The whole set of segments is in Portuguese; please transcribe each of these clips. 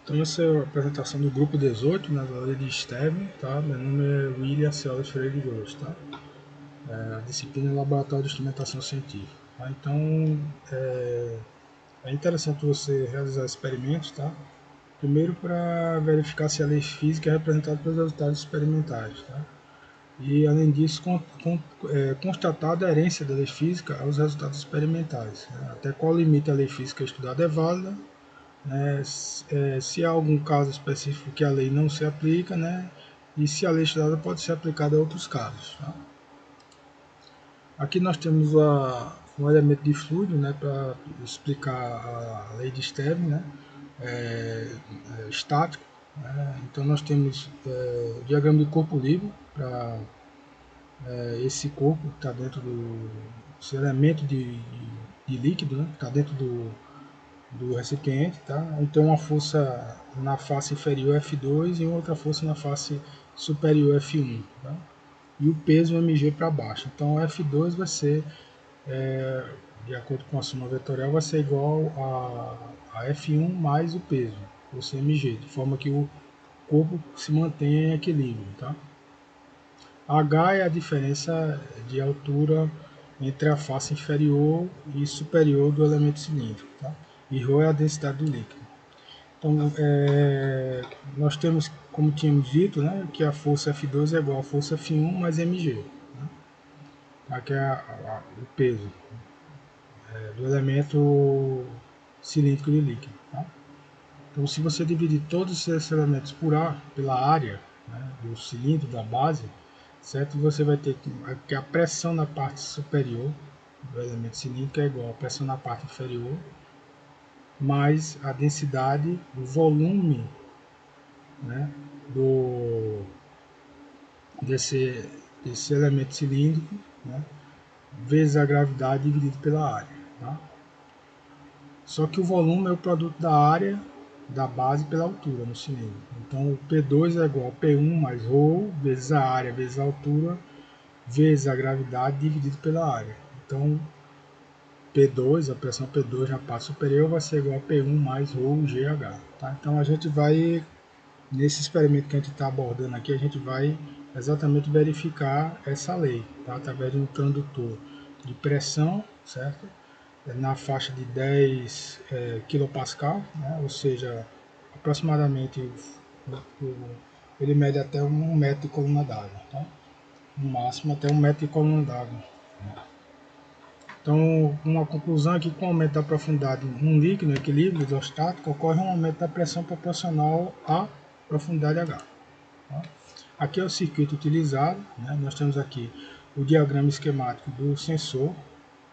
Então essa é a apresentação do grupo 18, na aula de STEM, tá? Meu nome é William Celso Freire Grosso, tá? A disciplina é Laboratório de Instrumentação Científica. Tá? Então é interessante você realizar experimentos, tá? Primeiro para verificar se a lei física é representada pelos resultados experimentais, tá? E além disso constatar a aderência da lei física aos resultados experimentais, né? Até qual limite a lei física estudada é válida, né? Se há algum caso específico que a lei não se aplica, né? E se a lei estudada pode ser aplicada a outros casos, tá? Aqui nós temos um elemento de fluido, né, para explicar a lei de Stern, né, estático. Né? Então nós temos o diagrama de corpo livre para esse corpo que está dentro esse elemento de líquido, né, que está dentro do recipiente, tá? Então uma força na face inferior F2 e outra força na face superior F1, tá? E o peso mg para baixo. Então F2 vai ser, de acordo com a soma vetorial, vai ser igual a F1 mais o peso, ou seja, mg, de forma que o corpo se mantenha em equilíbrio, tá? H é a diferença de altura entre a face inferior e superior do elemento cilíndrico, tá? E ρ é a densidade do líquido. Então, nós temos, como tínhamos dito, né, que a força F2 é igual a força F1 mais mg, né? Aqui é o peso do elemento cilíndrico de líquido. Tá? Então, se você dividir todos esses elementos por A, pela área, né, do cilindro, da base, certo? Você vai ter que a pressão na parte superior do elemento cilíndrico é igual à pressão na parte inferior mais a densidade, o volume, né, desse elemento cilíndrico, né, vezes a gravidade dividido pela área. Tá? Só que o volume é o produto da área da base pela altura no cilindro. Então o P2 é igual a P1 mais ρ vezes a área vezes a altura vezes a gravidade dividido pela área. Então P2, a pressão P2 na parte superior vai ser igual a P1 mais ρ GH. Tá? Então a gente vai, nesse experimento que a gente está abordando aqui, a gente vai exatamente verificar essa lei, tá? Através de um transdutor de pressão, certo? Na faixa de 10 kPa, né? Ou seja, aproximadamente ele mede até 1 metro de coluna d'água, tá? No máximo até 1 metro de coluna d'água. Então, uma conclusão é que com o aumento da profundidade num líquido, no equilíbrio hidrostático, ocorre um aumento da pressão proporcional à profundidade H. Tá? Aqui é o circuito utilizado, né? Nós temos aqui o diagrama esquemático do sensor,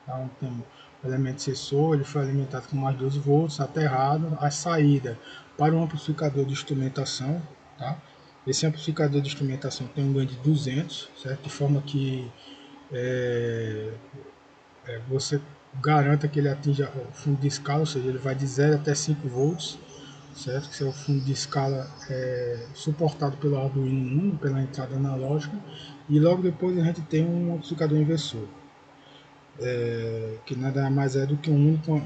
tá? Então, o elemento sensor ele foi alimentado com mais 12 volts, aterrado, a saída para um amplificador de instrumentação. Tá? Esse amplificador de instrumentação tem um ganho de 200, certo? De forma que você garanta que ele atinja o fundo de escala, ou seja, ele vai de 0 até 5 volts, certo? Que é o fundo de escala suportado pelo Arduino Uno, pela entrada analógica, e logo depois a gente tem um amplificador inversor, que nada mais é do que um único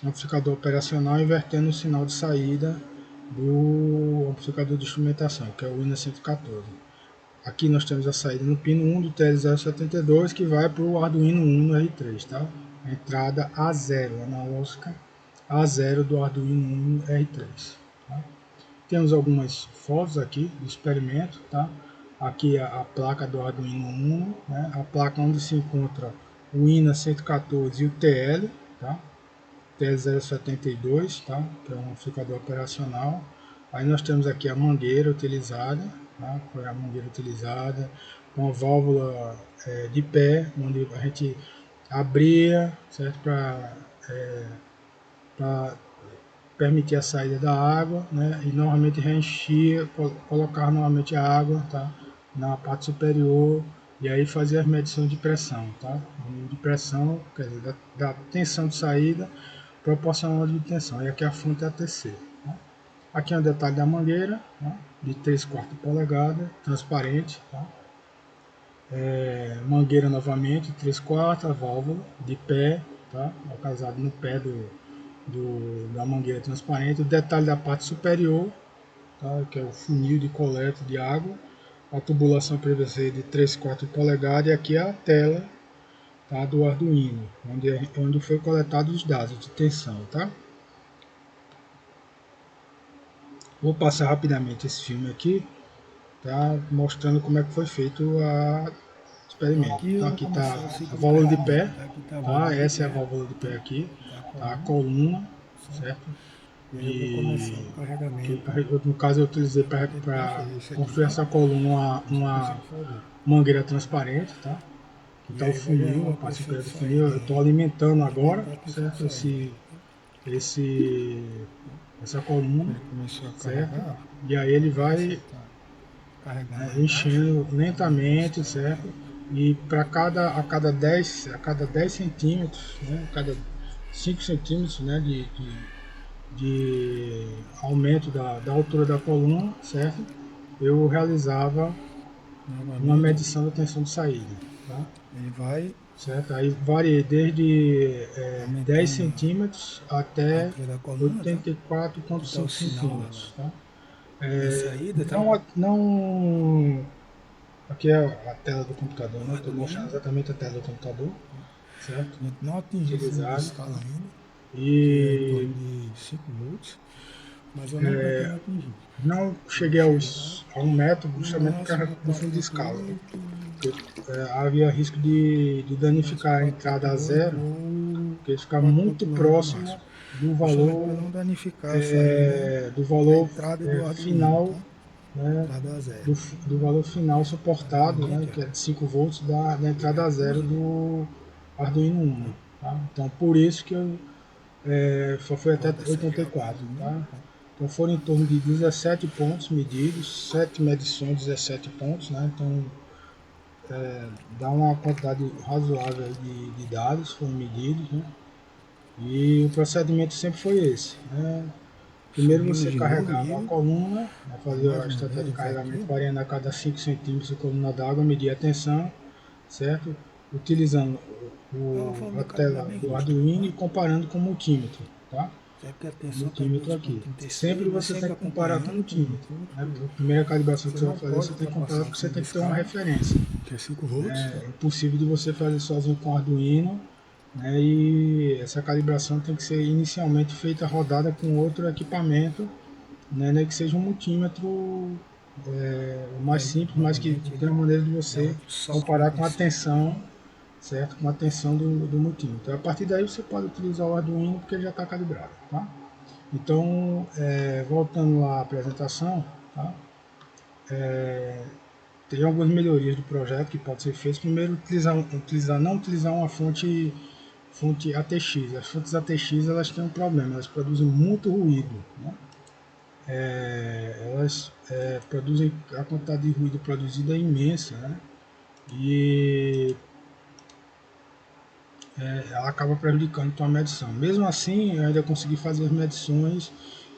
amplificador operacional invertendo o sinal de saída do amplificador de instrumentação, que é o INA 114. Aqui nós temos a saída no pino 1 do TL072 que vai para o Arduino Uno R3, tá? A entrada A0, analógica A0 do Arduino Uno R3. Tá? Temos algumas fotos aqui do experimento, tá? Aqui a placa do Arduino Uno, né? A placa onde se encontra o INA 114 e o TL, tá? TL072, tá? Que é um amplificador operacional. Aí nós temos aqui a mangueira utilizada, tá? Foi a mangueira utilizada com a válvula de pé, onde a gente abria, certo? Para permitir a saída da água, né? E normalmente reenchia, colocar novamente a água, tá? Na parte superior e aí fazer as medições de pressão, tá? De pressão, quer dizer, da tensão de saída proporcional de tensão. E aqui a fonte é a TC. Tá? Aqui é um detalhe da mangueira, tá? De 3/4 polegada, transparente, tá? Mangueira novamente, 3/4, a válvula de pé, tá? Localizado no pé da mangueira transparente, o detalhe da parte superior, tá? Que é o funil de coleta de água, a tubulação PVC de 3, 4 polegadas, e aqui é a tela, tá? Do Arduino, onde foi coletado os dados de tensão. Tá? Vou passar rapidamente esse filme aqui, tá? Mostrando como é que foi feito o experimento. Aqui Então vai aqui está começar o a ciclo de válvula de pé, carregamento, tá? Aqui tá a tá? válvula de Essa é a pé, válvula de pé aqui, tá? A tá? A coluna, coluna, certo? certo? E aí eu vou começar o E carregamento. no caso eu utilizei Vou para tentar fazer isso aqui, construir tá? essa coluna Ver se eu uma consigo fazer. mangueira transparente, tá? Aqui E está o aí vai gerar funil, a uma parte tensão superior de do funil, saída eu estou aí. alimentando agora, Alimentar a tensão de certo? saída aí, tá? Essa coluna, Ele começou a certo? carregar, E aí ele vai ver se vai ele tá carregando lá embaixo. enchendo Tá dando uma lentamente, acelerada certo? aí. E a cada 10 centímetros, né? A cada 5 centímetros, né? De aumento da altura da coluna, certo? Eu realizava uma Novamente, medição da tensão de saída, tá? ele vai Certo? Aí variei desde 10 aumentando centímetros a até altura da coluna, tá? Aqui tá o 84,5 sinal centímetros, tá? da saída, tá? Não, aqui é a tela do computador, Do né? Estou mostrando Arduino. exatamente a tela do computador, certo? A gente não atingiu o fundo de Utilizado. escala ainda, que é em E torno de 5 volts, mas eu não pretendo atingir. não Vou cheguei chegar a 1 metro no justamente por causa máximo a do fundo de 48, escala, né? Porque havia risco de no máximo danificar a entrada a 48 zero, ou porque ficar muito 4.9 no próximo máximo. do Justamente para valor, não danificar a saída do da valor entrada do Arduino, final, tá? né, Entrada a zero. do valor final suportado, né, Novamente, ó. que é de 5 volts da entrada a zero Recusa. do Arduino Uno. Tá? Então por isso que eu só foi até Volta a serial do 84. Arduino, Tá? tá? Então foram em torno de 17 pontos medidos, 7 medições, 17 pontos, né? Então dá uma quantidade razoável aí de dados foram medidos, né? E o procedimento sempre foi esse, né? Primeiro Subimos você de novo o carregava a nível. coluna, né? Ó, Fazia mais a uma estratégia de vez aqui, carregamento ó. variando a cada 5 centímetros a coluna d'água, media a tensão, certo? Utilizando É uma forma a de calibrar tela bem do rústica, Arduino e tá? comparando com o multímetro, tá? É porque a tensão está em Multímetro aqui. Sempre 2,36, mas você tem sempre que comparar com o acompanhando com o multímetro, multímetro, né? porque A primeira calibração que você você vai não fazer, pode você tem que comparar ultrapassar o porque você fundo de tem que ter uma escala, referência. que é 5 volts, tá? É impossível de você fazer sozinho com o Arduino, né? E essa calibração tem que ser inicialmente feita rodada com outro equipamento, né? Que seja um multímetro o E mais aí, simples, mas que novamente, tem ele uma maneira de dá você outro salto de comparar com a tensão. tensão, certo? Com a tensão do multímetro. Então, a partir daí você pode utilizar o Arduino porque ele já está calibrado, tá? Então, voltando à apresentação, tá? Tem algumas melhorias do projeto que podem ser feitas. Primeiro, não utilizar uma fonte ATX. As fontes ATX elas têm um problema, elas produzem muito ruído, né? Elas produzem a quantidade de ruído produzida é imensa, né? E ela acaba prejudicando a tua medição. Mesmo assim, eu ainda consegui fazer as medições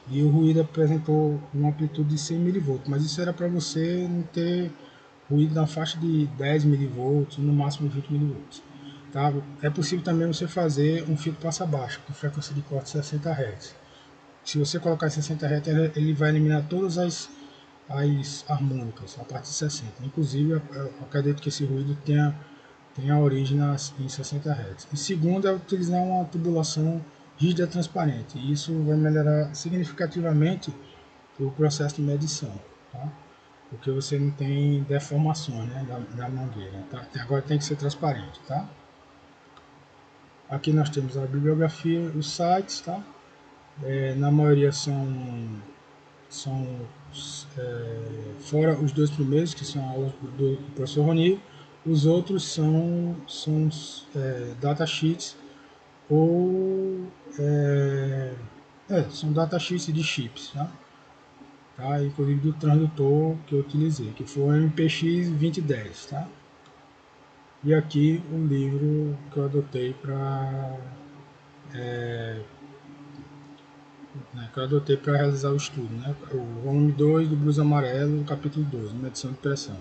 e o ruído apresentou uma amplitude de 100 milivolts, mas isso era para você não ter ruído na faixa de 10 milivolts, no máximo 20 milivolts. Tá? É possível também você fazer um filtro passa baixo, com frequência de corte 60 Hz. Se você colocar 60 Hz, ele vai eliminar todas as harmônicas a partir de 60. Inclusive, eu acredito que esse ruído tem a origem em 60 Hz. E segundo é utilizar uma tubulação rígida transparente. E isso vai melhorar significativamente o processo de medição, tá? Porque você não tem deformações, né, da mangueira. Tá? Agora tem que ser transparente. Tá? Aqui nós temos a bibliografia, os sites, tá? Na maioria são fora os dois primeiros, que são aulas do professor Roni, os outros são datasheets ou são datasheets de chips, tá? Inclusive do transdutor que eu utilizei, que foi o MPX 2010, tá? E aqui o livro que eu adotei para realizar o estudo, né? O volume 2 do Blues Amarelo, capítulo 2, medição de pressão.